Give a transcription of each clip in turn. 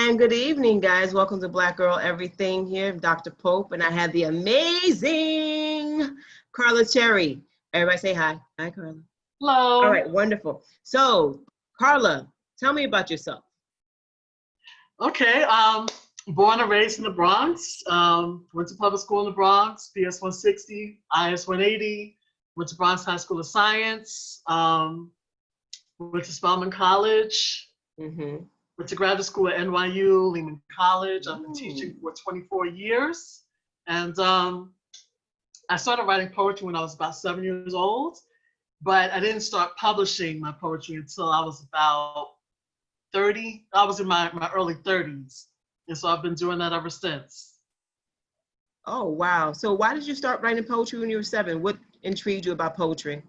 And good evening, guys. Welcome to Black Girl Everything here, Dr. Pope, and I have the amazing Carla Cherry. Everybody say hi. Hi, Carla. Hello. All right, wonderful. So, Carla, tell me about yourself. Okay, born and raised in the Bronx. Went to public school in the Bronx, PS 160, IS 180. Went to Bronx High School of Science. Went to Spelman College. Went to graduate school at NYU, Lehman College. I've been teaching for 24 years. And I started writing poetry when I was about 7 years old, but I didn't start publishing my poetry until I was about 30. I was in my early 30s. And so I've been doing that ever since. Oh, wow. So why did you start writing poetry when you were 7? What intrigued you about poetry?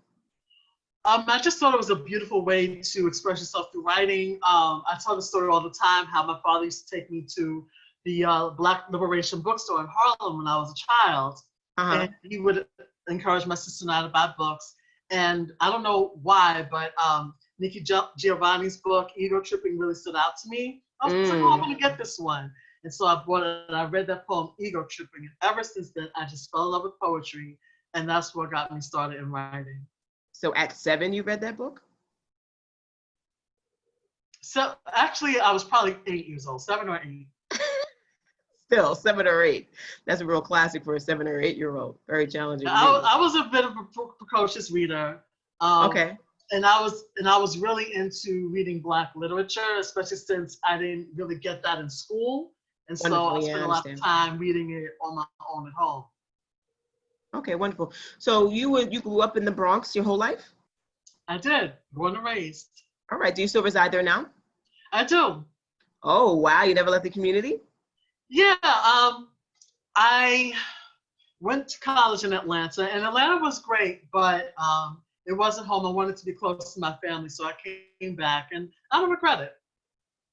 I just thought it was a beautiful way to express yourself through writing. I tell the story all the time how my father used to take me to the Black Liberation bookstore in Harlem when I was a child. And he would encourage my sister and I to buy books. And I don't know why, but Nikki Giovanni's book, Ego Tripping, really stood out to me. I was like, oh, I'm going to get this one. And so I bought it and I read that poem, Ego Tripping. And ever since then, I just fell in love with poetry. And that's what got me started in writing. So at 7, you read that book? So actually, I was probably 8 years old, 7 or 8. Still, 7 or 8. That's a real classic for a 7 or 8-year-old. Very challenging. I was a bit of a precocious reader. Okay. And I was really into reading Black literature, especially since I didn't really get that in school. And so I spent a lot of time reading it on my own at home. Okay, wonderful. So you grew up in the Bronx your whole life? I did, born and raised. All right, do you still reside there now? I do. Oh, wow, you never left the community? Yeah, I went to college in Atlanta, and Atlanta was great, but it wasn't home. I wanted to be close to my family, so I came back, and I don't regret it.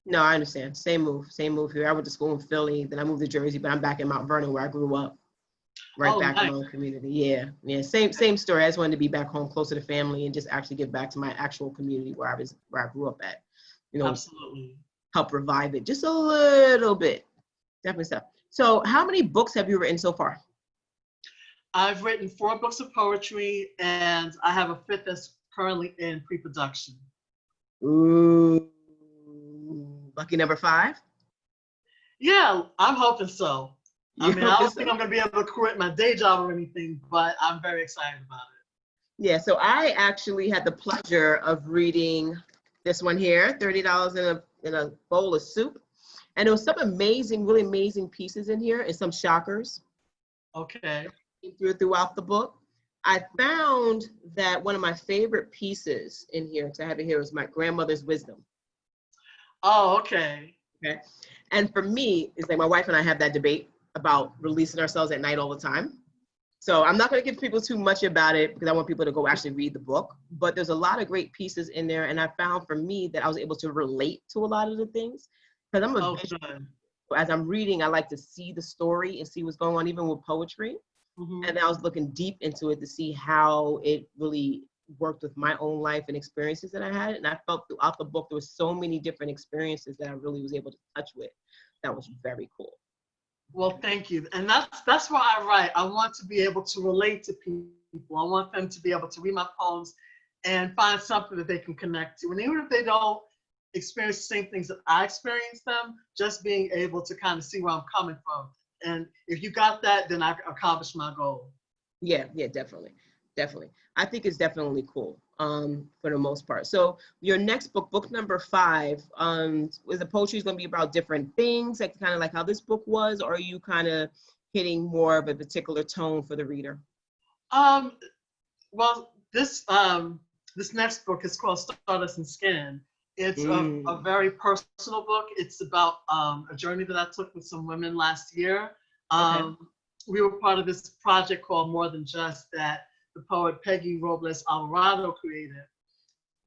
No, I understand. Same move here. I went to school in Philly, then I moved to Jersey, but I'm back in Mount Vernon where I grew up. Back in my own community. Yeah. Same story. I just wanted to be back home, closer to family, and just actually get back to my actual community where I grew up at. You know, absolutely. Help revive it just a little bit. Definitely stuff. So, how many books have you written so far? I've written 4 books of poetry, and I have a 5th that's currently in pre-production. Ooh, lucky number 5. Yeah, I'm hoping so. I don't think I'm going to be able to quit my day job or anything, but I'm very excited about it. Yeah, so I actually had the pleasure of reading this one here, $30 in a bowl of soup. And there was some really amazing pieces in here and some shockers. Okay. Throughout the book. I found that one of my favorite pieces in here, to have it here, is my grandmother's wisdom. Oh, okay. Okay. And for me, it's like my wife and I have that debate about releasing ourselves at night all the time. So I'm not going to give people too much about it because I want people to go actually read the book. But there's a lot of great pieces in there. And I found for me that I was able to relate to a lot of the things. Because I'm a visual. As I'm reading, I like to see the story and see what's going on, even with poetry. And I was looking deep into it to see how it really worked with my own life and experiences that I had. And I felt throughout the book, there was so many different experiences that I really was able to touch with. That was very cool. Well, thank you. And that's why I write. I want to be able to relate to people. I want them to be able to read my poems and find something that they can connect to. And even if they don't experience the same things that I experienced them, just being able to kind of see where I'm coming from. And if you got that, then I accomplished my goal. Yeah, definitely. I think it's definitely cool for the most part. So your next book number 5, is the poetry is going to be about different things, like kind of like how this book was, or are you kind of hitting more of a particular tone for the reader? Well, this next book is called Stardust and Skin. It's a very personal book. It's about a journey that I took with some women last year. We were part of this project called More Than Just that the poet Peggy Robles Alvarado created.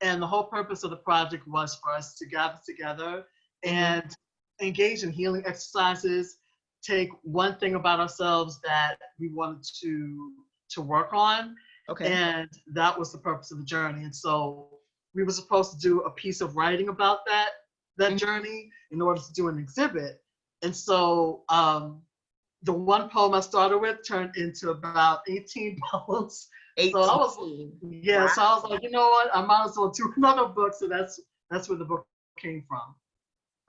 And the whole purpose of the project was for us to gather together and engage in healing exercises, take one thing about ourselves that we wanted to work on. And that was the purpose of the journey. And so we were supposed to do a piece of writing about that that journey in order to do an exhibit. And so the one poem I started with turned into about 18 poems. 18. So I was, yeah, Wow. so I was like, you know what, I might as well do another book. So that's where the book came from.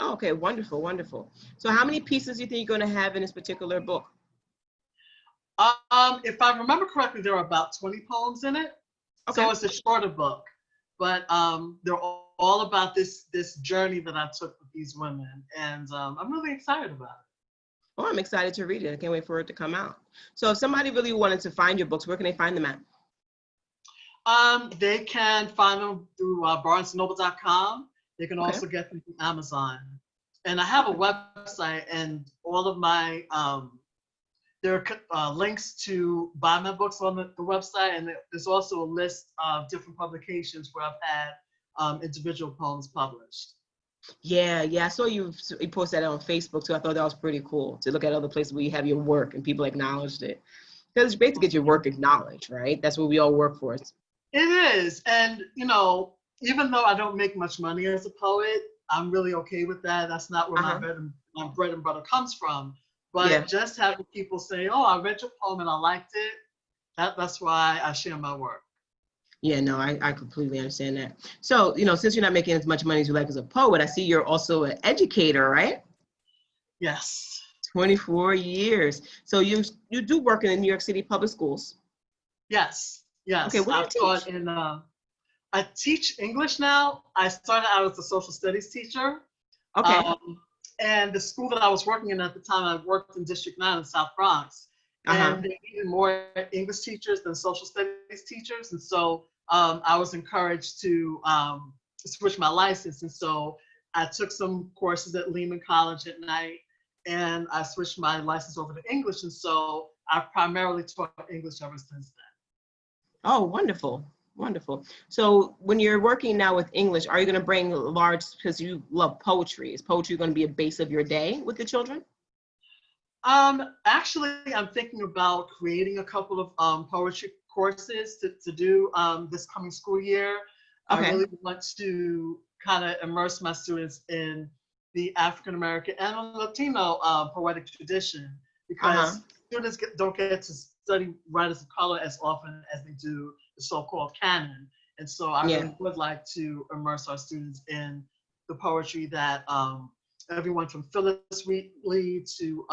Okay, wonderful, wonderful. So how many pieces do you think you're going to have in this particular book? If I remember correctly, there are about 20 poems in it. Okay. So it's a shorter book, but they're all about this journey that I took with these women, and I'm really excited about it. Oh, I'm excited to read it. I can't wait for it to come out. So if somebody really wanted to find your books, where can they find them at? They can find them through barnesandnoble.com. They can Okay. also get them from Amazon. And I have a website, and all of my there are links to buy my books on the website, and there's also a list of different publications where I've had individual poems published. Yeah, I saw you posted that on Facebook too. I thought that was pretty cool to look at other places where you have your work and people acknowledged it. Because it's great to get your work acknowledged, right? That's what we all work for. It is, and you know, even though I don't make much money as a poet, I'm really okay with that. That's not where my bread and butter comes from. But just having people say, "Oh, I read your poem and I liked it," that's why I share my work. Yeah, no, I completely understand that. So, you know, since you're not making as much money as you like as a poet, I see you're also an educator, right? Yes. 24 years. So you do work in the New York City public schools. Yes. Okay, what do you teach? I teach English now. I started out as a social studies teacher. Okay. And the school that I was working in at the time, I worked in District 9 in South Bronx. And they needed more English teachers than social studies teachers. And so I was encouraged to switch my license. And so I took some courses at Lehman College at night, and I switched my license over to English. And so I've primarily taught English ever since then. Oh, wonderful. Wonderful. So when you're working now with English, are you going to bring large, because you love poetry, is poetry going to be a base of your day with the children? Actually, I'm thinking about creating a couple of poetry courses to do this coming school year. Okay. I really want to kind of immerse my students in the African American and Latino poetic tradition, because students don't get to study writers of color as often as they do the so-called canon. And so I really would like to immerse our students in the poetry that everyone from Phyllis Wheatley to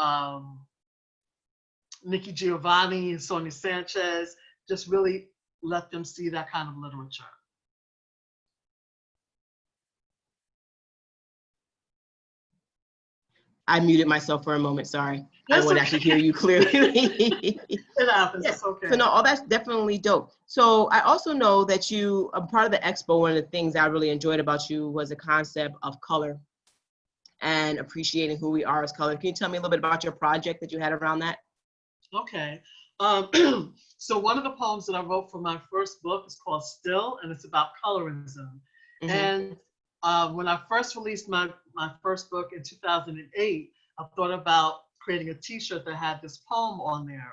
Nikki Giovanni and Sonia Sanchez, just really let them see that kind of literature. I muted myself for a moment, sorry. That's I want to actually hear you clearly. It happens, it's okay. So no, oh, that's definitely dope. So I also know that you, part of the expo, one of the things I really enjoyed about you was the concept of color and appreciating who we are as color. Can you tell me a little bit about your project that you had around that? Okay. So one of the poems that I wrote for my first book is called Still, and it's about colorism. And when I first released my first book in 2008, I thought about creating a t-shirt that had this poem on there.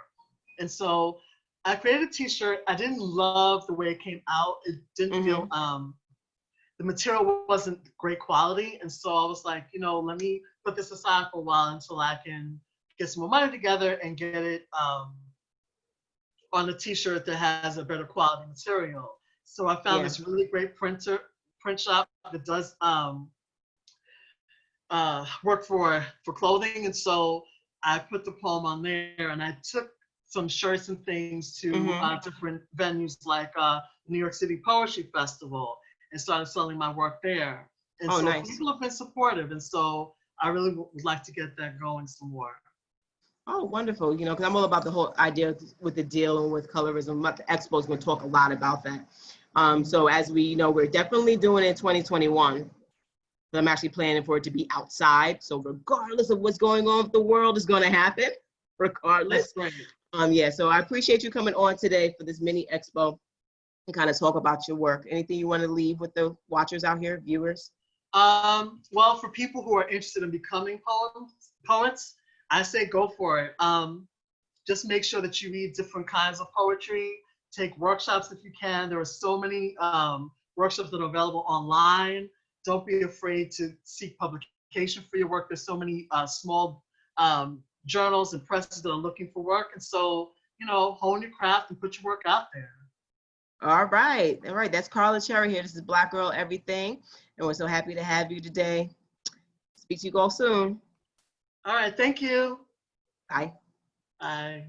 And so I created a t-shirt. I didn't love the way it came out. It didn't feel, the material wasn't great quality. And so I was like, you know, let me put this aside for a while until I can get some more money together and get it on a t-shirt that has a better quality material. So I found this really great print shop that does work for clothing. And so I put the poem on there, and I took some shirts and things to different venues like New York City Poetry Festival, and started selling my work there. And so people have been supportive, and so I really would like to get that going some more. Oh, wonderful. You know, because I'm all about the whole idea with the deal and with colorism. The Expo is going to talk a lot about that. So as we know, we're definitely doing it in 2021. But I'm actually planning for it to be outside. So regardless of what's going on with the world, is going to happen, regardless. That's great. Yeah, so I appreciate you coming on today for this mini expo and kind of talk about your work. Anything you want to leave with the watchers out here, viewers? Well, for people who are interested in becoming poets, I say go for it. Just make sure that you read different kinds of poetry, take workshops if you can. There are so many workshops that are available online. don't be afraid to seek publication for your work. There's so many small journals and presses that are looking for work. And so, you know, hone your craft and put your work out there. All right. All right. That's Carla Cherry here. This is Black Girl Everything. And we're so happy to have you today. Speak to you all soon. All right. Thank you. Bye. Bye.